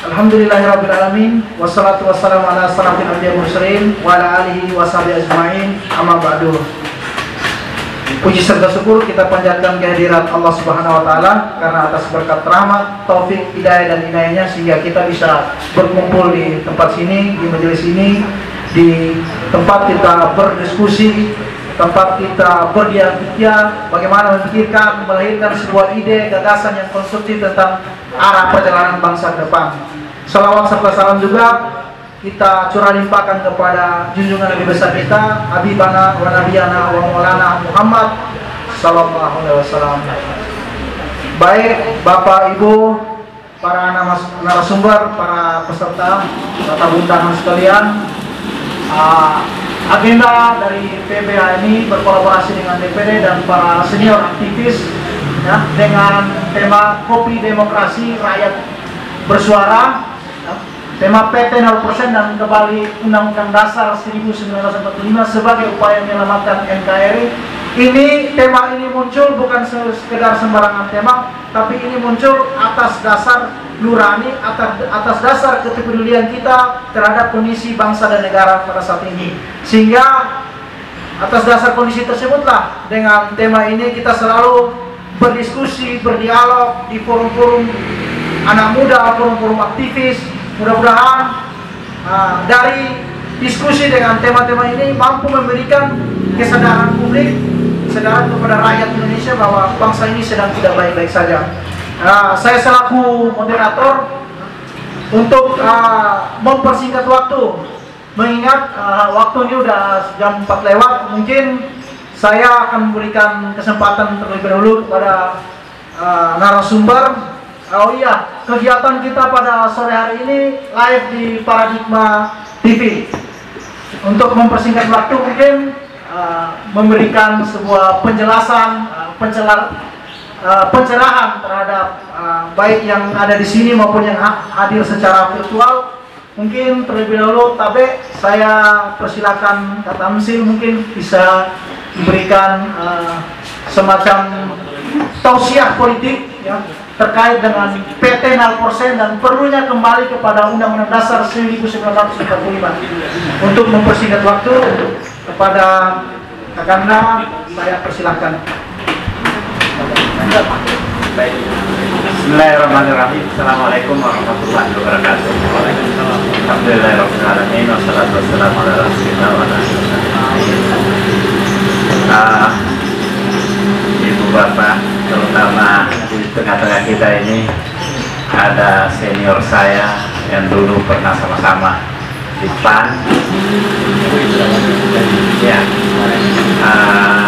Alhamdulillahirrabbilalamin. Wassalatu wassalamu ala asrafil anbiya mursalin wa ala alihi wa sahbihi ajma'in. Amma ba'du. Puji serta syukur kita panjatkan kehadirat Allah Subhanahu wa taala karena atas berkat rahmat, taufik, hidayah dan inayahnya sehingga kita bisa berkumpul di tempat sini, di majelis ini, di tempat kita berdiskusi, tempat kita berdiam pikir, bagaimana memikirkan, melahirkan sebuah ide, gagasan yang konstruktif tentang arah perjalanan bangsa ke depan. Salawat serta salam juga kita curah limpahkan kepada junjungan Nabi besar kita, Habibana wa Nabiyana wa Maulana Muhammad sallallahu alaihi wasallam. Baik Bapak Ibu, para narasumber, para peserta, tamu undangan sekalian, agenda dari PBH ini berkolaborasi dengan DPD dan para senior aktivis ya, dengan tema Kopi Demokrasi Rakyat Bersuara, ya, tema PT 0% dan kembali Undang-Undang Dasar 1945 sebagai upaya menyelamatkan NKRI. Tema ini muncul bukan sekedar sembarangan tema, tapi ini muncul atas dasar nurani, atas dasar kepedulian kita terhadap kondisi bangsa dan negara pada saat ini. Sehingga atas dasar kondisi tersebutlah dengan tema ini kita selalu berdiskusi, berdialog di forum-forum anak muda, forum-forum aktivis. Mudah-mudahan dari diskusi dengan tema-tema ini mampu memberikan kesadaran publik, kesadaran kepada rakyat Indonesia bahwa bangsa ini sedang tidak baik-baik saja. Saya selaku moderator untuk mempersingkat waktu, mengingat waktu ini udah jam 4 lewat, mungkin saya akan memberikan kesempatan terlebih dahulu kepada narasumber. Oh iya, kegiatan kita pada sore hari ini live di Paradigma TV. Untuk mempersingkat waktu mungkin memberikan sebuah penjelasan, pencerahan terhadap baik yang ada di sini maupun yang hadir secara virtual. Mungkin terlebih dahulu Tabe, saya persilakan Kak Tamsil mungkin bisa memberikan semacam tausiah politik ya, terkait dengan PT 0% dan perlunya kembali kepada Undang-Undang Dasar 1945. Untuk mempersingkat waktu kepada Kakanda, saya persilahkan. Bismillahirrahmanirrahim. Assalamualaikum warahmatullahi wabarakatuh. Alhamdulillahirrahmanirrahim. Wassalatu wassalamu ala rasulillah wa ala alihi. Ibu bapak, terutama di tengah-tengah kita ini ada senior saya yang dulu pernah sama-sama di PAN, ya,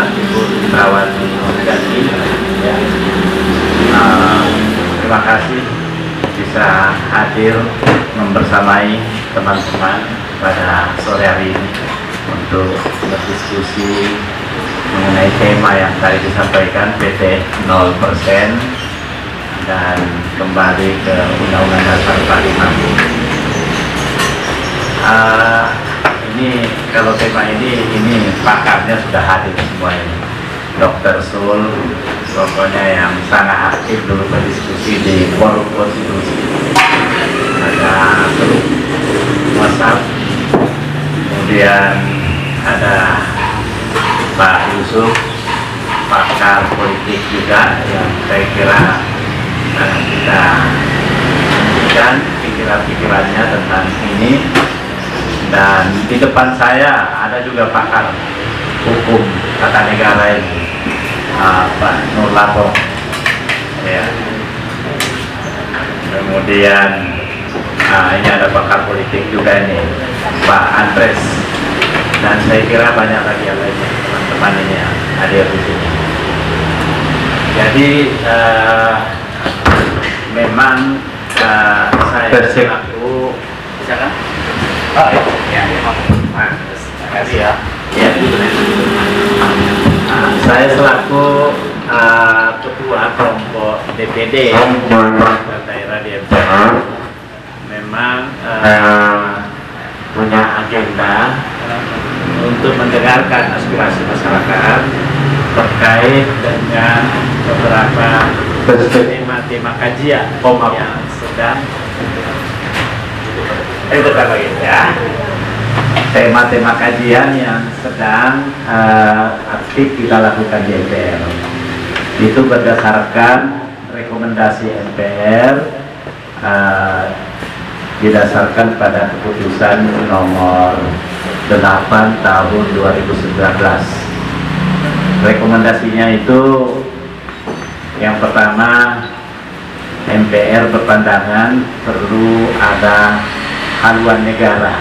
Ibu Trawati Nurjati, ya. Terima kasih bisa hadir membersamai teman-teman pada sore hari ini untuk berdiskusi mengenai tema yang tadi disampaikan, PT 0% dan kembali ke Undang-Undang Dasar 45. Ini kalau tema ini pakarnya sudah hadir semua ini. Dr. Sul, pokoknya yang sangat aktif dulu berdiskusi di forum konstitusi. Ada grup WhatsApp, kemudian ada Pak Yusuf, pakar politik juga yang saya kira kita berikan pikiran-pikirannya tentang ini. Dan di depan saya ada juga pakar hukum tata negara ini, Pak Nur Lato, ya. Kemudian ini ada pakar politik juga ini, Pak Andres, dan saya kira banyak lagi yang lainnya, teman-teman ini yang hadir di sini. Jadi memang saya selaku, misalkan, oh ya, terima kasih ya. Ya, saya selaku ketua kelompok DPD daerah di MPR memang punya agenda untuk mendengarkan aspirasi masyarakat terkait dengan beberapa tema-tema kajian yang sedang Betul begitu ya. Tema-tema kajian yang sedang aktif kita lakukan di MPR itu berdasarkan rekomendasi MPR, didasarkan pada keputusan nomor 8 tahun 2019. Rekomendasinya itu yang pertama, MPR berpandangan perlu ada haluan negara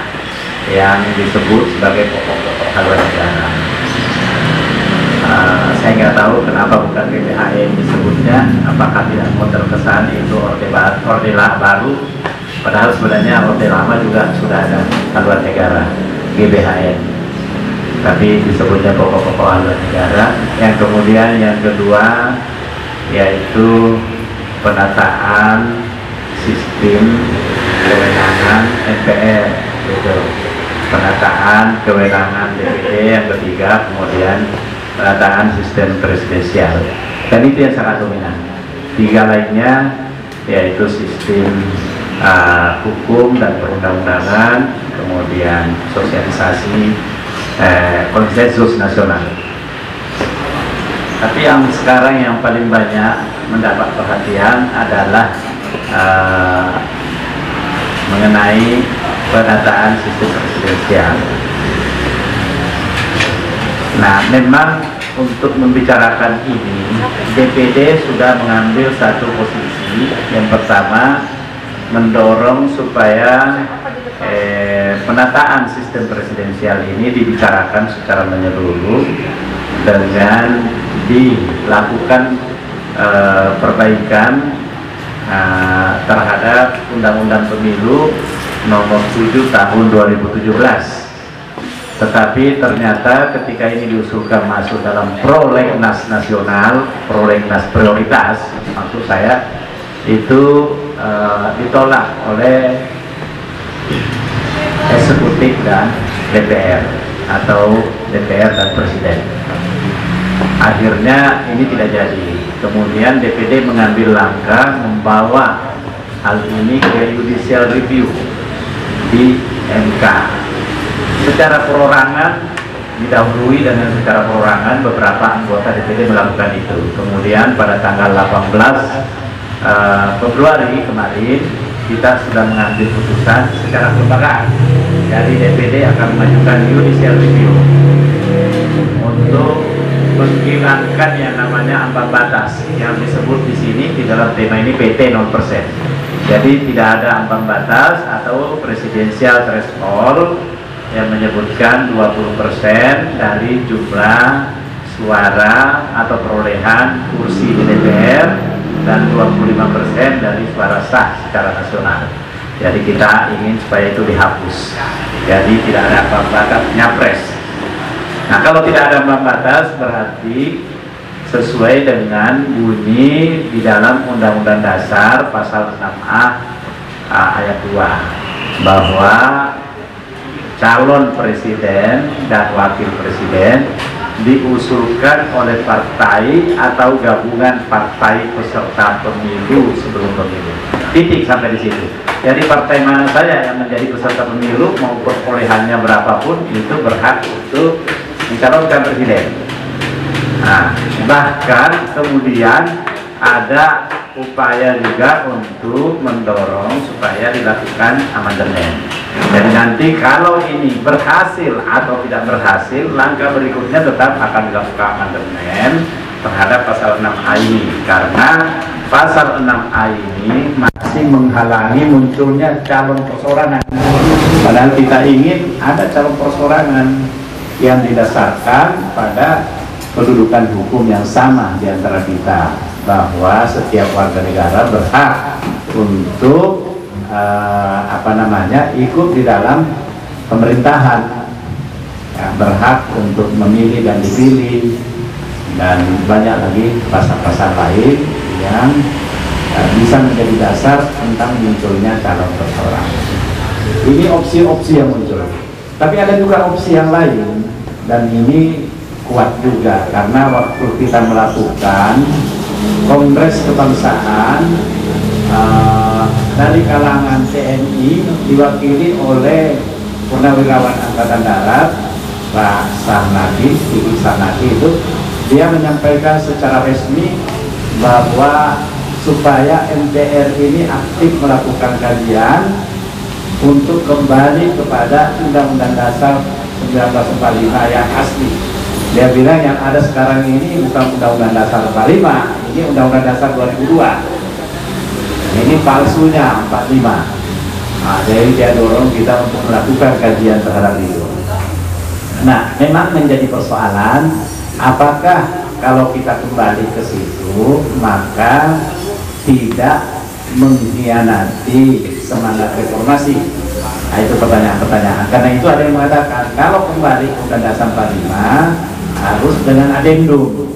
yang disebut sebagai pokok-pokok haluan negara. Saya nggak tahu kenapa bukan GBHN disebutnya, apakah tidak mau terkesan itu orde baru, padahal sebenarnya orde lama juga sudah ada haluan negara GBHN, tapi disebutnya pokok-pokok haluan negara. Yang kemudian yang kedua yaitu penataan sistem kewenangan MPR, gitu. Penataan kewenangan DPD. Yang ketiga kemudian penataan sistem presidensial, dan itu yang sangat dominan. Tiga lainnya yaitu sistem hukum dan perundang-undangan, kemudian sosialisasi, konsensus nasional. Tapi yang sekarang yang paling banyak mendapat perhatian adalah mengenai penataan sistem presidensial. Nah, memang untuk membicarakan ini, DPD sudah mengambil satu posisi. Yang pertama, mendorong supaya penataan sistem presidensial ini dibicarakan secara menyeluruh dengan dilakukan perbaikan terhadap Undang-Undang Pemilu nomor 7 tahun 2017. Tetapi ternyata ketika ini diusulkan masuk dalam prolegnas nasional, prolegnas prioritas, maksud saya itu ditolak oleh eksekutif dan DPR atau DPR dan Presiden. Akhirnya ini tidak jadi. Kemudian DPD mengambil langkah membawa hal ini ke judicial review di MK. Secara perorangan didahului dengan secara perorangan beberapa anggota DPD melakukan itu. Kemudian pada tanggal 18 Februari kemarin kita sudah mengambil putusan secara kelembagaan. Jadi DPD akan mengajukan judicial review untuk menghilangkan yang namanya ambang batas yang disebut di sini di dalam tema ini PT 0%. Jadi tidak ada ambang batas atau presidensial threshold yang menyebutkan 20% dari jumlah suara atau perolehan kursi di DPR dan 25% dari suara sah secara nasional. Jadi kita ingin supaya itu dihapus. Jadi tidak ada ambang batas nyapres. Nah, kalau tidak ada ambang batas berarti sesuai dengan bunyi di dalam Undang-Undang Dasar pasal 6A ayat 2 bahwa calon presiden dan wakil presiden diusulkan oleh partai atau gabungan partai peserta pemilu sebelum pemilu. Titik sampai di situ. Jadi partai mana saja yang menjadi peserta pemilu mau perolehannya berapapun itu berhak untuk mencalonkan presiden. Nah, bahkan kemudian ada upaya juga untuk mendorong supaya dilakukan amandemen. Jadi nanti kalau ini berhasil atau tidak berhasil, langkah berikutnya tetap akan dilakukan amandemen terhadap pasal 6A ini, karena pasal 6A ini masih menghalangi munculnya calon perseorangan. Padahal kita ingin ada calon perseorangan yang didasarkan pada kedudukan hukum yang sama di antara kita, bahwa setiap warga negara berhak untuk ikut di dalam pemerintahan, ya, berhak untuk memilih dan dipilih, dan banyak lagi pasal-pasal lain yang bisa menjadi dasar tentang munculnya calon perseorangan. Ini opsi-opsi yang muncul, tapi ada juga opsi yang lain, dan ini kuat juga karena waktu kita melakukan kongres kebangsaan dari kalangan TNI diwakili oleh Purnawirawan Angkatan Darat Pak Sarnadi, Ibu Sarnadi itu, dia menyampaikan secara resmi bahwa supaya MPR ini aktif melakukan kajian untuk kembali kepada Undang-Undang Dasar 1945 yang asli. Dia bilang yang ada sekarang ini bukan Undang-Undang Dasar 45, ini Undang-Undang Dasar 2002. Ini palsunya 45. Nah, jadi dia dorong kita untuk melakukan kajian terhadap itu. Nah, memang menjadi persoalan apakah kalau kita kembali ke situ maka tidak mengkhianati semangat reformasi. Nah, itu pertanyaan-pertanyaan. Karena itu ada yang mengatakan kalau kembali ke Undang Dasar 45 harus dengan adendum.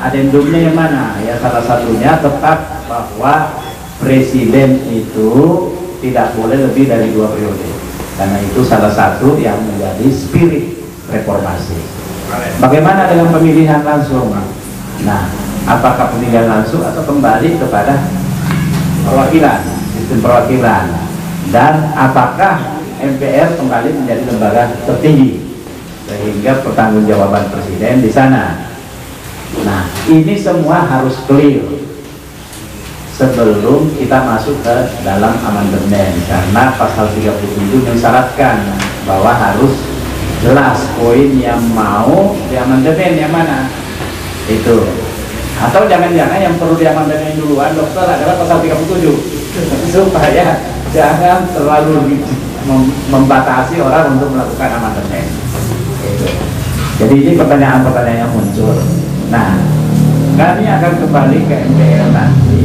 Adendumnya yang mana? Ya, salah satunya tetap bahwa presiden itu tidak boleh lebih dari 2 periode, karena itu salah satu yang menjadi spirit reformasi. Bagaimana dengan pemilihan langsung? Nah, apakah pemilihan langsung atau kembali kepada perwakilan, sistem perwakilan, dan apakah MPR kembali menjadi lembaga tertinggi sehingga pertanggungjawaban presiden di sana? Nah, ini semua harus clear sebelum kita masuk ke dalam amandemen, karena pasal 37 mensyaratkan bahwa harus jelas poin yang mau di amandemen yang mana itu. Atau jangan-jangan yang perlu di amandemen duluan dokter adalah pasal 37 supaya jangan terlalu membatasi orang untuk melakukan amandemen itu. Jadi ini pertanyaan-pertanyaan yang muncul. Nah, kami akan kembali ke MPR nanti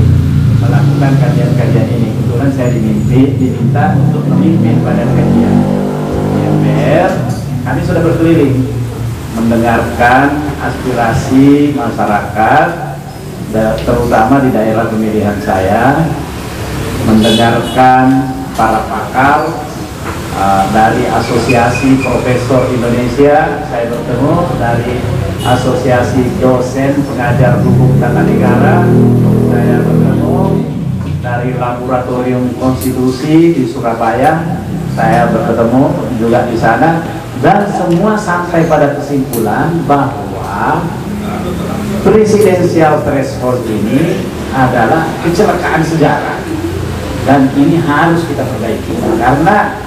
melakukan kajian-kajian ini. Kebetulan saya diminta untuk memimpin badan kajian di MPR. Kami sudah berkeliling mendengarkan aspirasi masyarakat, terutama di daerah pemilihan saya, mendengarkan para pakar dari Asosiasi Profesor Indonesia. Saya bertemu dari Asosiasi Dosen Pengajar Hukum Tata Negara. Saya bertemu dari Laboratorium Konstitusi di Surabaya. Saya bertemu juga di sana, dan semua sampai pada kesimpulan bahwa presidensial threshold ini adalah kecelakaan sejarah, dan ini harus kita perbaiki karena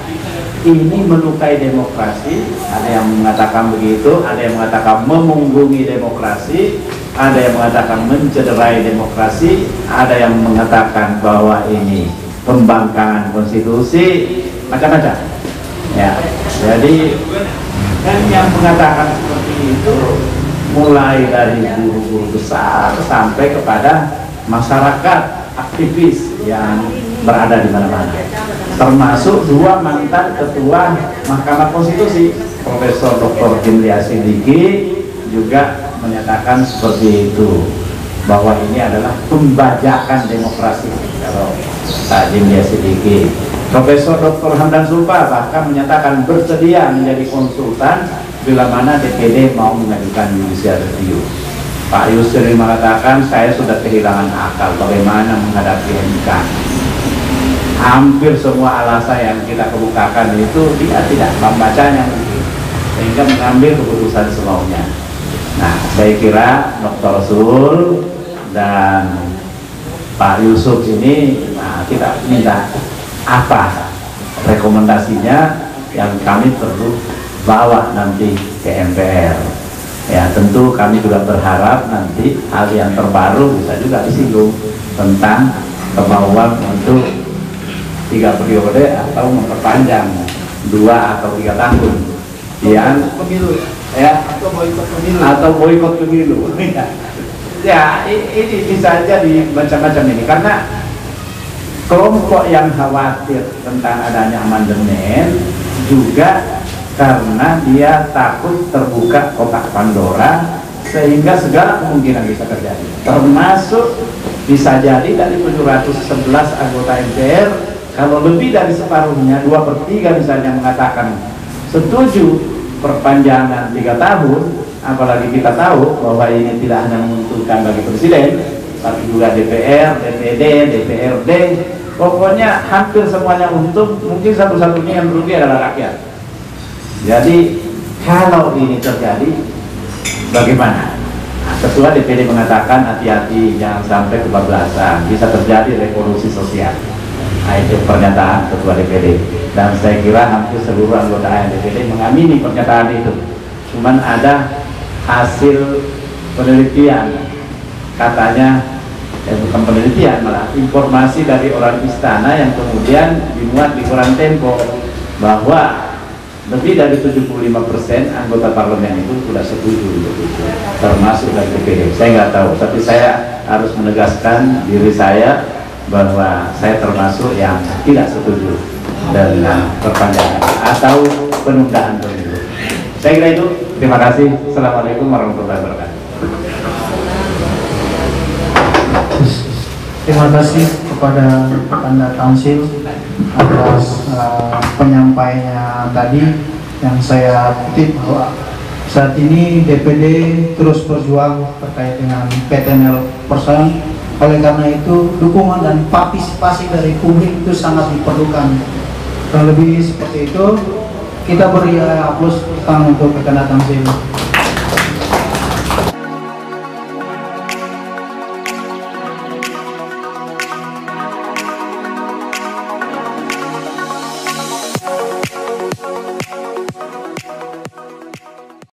ini melukai demokrasi. Ada yang mengatakan begitu, ada yang mengatakan memunggungi demokrasi, ada yang mengatakan mencederai demokrasi, ada yang mengatakan bahwa ini pembangkangan konstitusi, macam-macam. Ya, jadi kan yang mengatakan seperti itu mulai dari guru-guru besar sampai kepada masyarakat aktivis yang berada di mana-mana, termasuk 2 mantan ketua Mahkamah Konstitusi, Profesor Dr. Jimli Asidiki juga menyatakan seperti itu, bahwa ini adalah pembajakan demokrasi. Kalau Pak Jimli Asidiki, Profesor Dr. Hamdan Zulfa bahkan menyatakan bersedia menjadi konsultan bila mana DPD mau mengajukan judicial review. Pak Yusril mengatakan saya sudah kehilangan akal bagaimana menghadapi MK. Hampir semua alasan yang kita kemukakan itu dia tidak membacanya sehingga mengambil keputusan semaunya. Nah, saya kira Dr. Sul dan Pak Yusuf ini, nah, kita minta apa rekomendasinya yang kami perlu bawa nanti ke MPR. Ya, tentu kami juga berharap nanti hal yang terbaru bisa juga disinggung tentang kemauan untuk 3 periode atau memperpanjang 2 atau 3 tahun yang Pemilu ya, atau boikot pemilu. pemilu. Ya, ini bisa jadi macam-macam ini karena kelompok yang khawatir tentang adanya amandemen juga karena dia takut terbuka kotak Pandora sehingga segala kemungkinan bisa terjadi, termasuk bisa jadi dari 711 anggota MPR kalau lebih dari separuhnya 2/3 misalnya mengatakan setuju perpanjangan 3 tahun, apalagi kita tahu bahwa ini tidak hanya menguntungkan bagi presiden tapi juga DPR, DPD, DPRD pokoknya hampir semuanya untung, mungkin satu-satunya yang rugi adalah rakyat. Jadi kalau ini terjadi, bagaimana? Nah, Ketua DPD mengatakan hati-hati, jangan sampai kebablasan, bisa terjadi revolusi sosial. Nah, itu pernyataan Ketua DPD, dan saya kira hampir seluruh anggota DPD mengamini pernyataan itu. Cuman ada hasil penelitian, katanya bukan penelitian, malah informasi dari orang istana yang kemudian dimuat di koran Tempo, bahwa lebih dari 75% anggota parlemen itu sudah setuju, termasuk dari DPD. Saya nggak tahu, tapi saya harus menegaskan diri saya bahwa saya termasuk yang tidak setuju dengan perpanjangan atau penundaan pemilu. Saya kira itu. Terima kasih. Assalamualaikum warahmatullahi wabarakatuh. Terima kasih kepada Anda Tamsil atas penyampaiannya tadi, yang saya kutip bahwa saat ini DPD terus berjuang terkait dengan PTNL person. Oleh karena itu dukungan dan partisipasi dari publik itu sangat diperlukan. Terlebih seperti itu, kita beri aplaus untuk Anda Tamsil.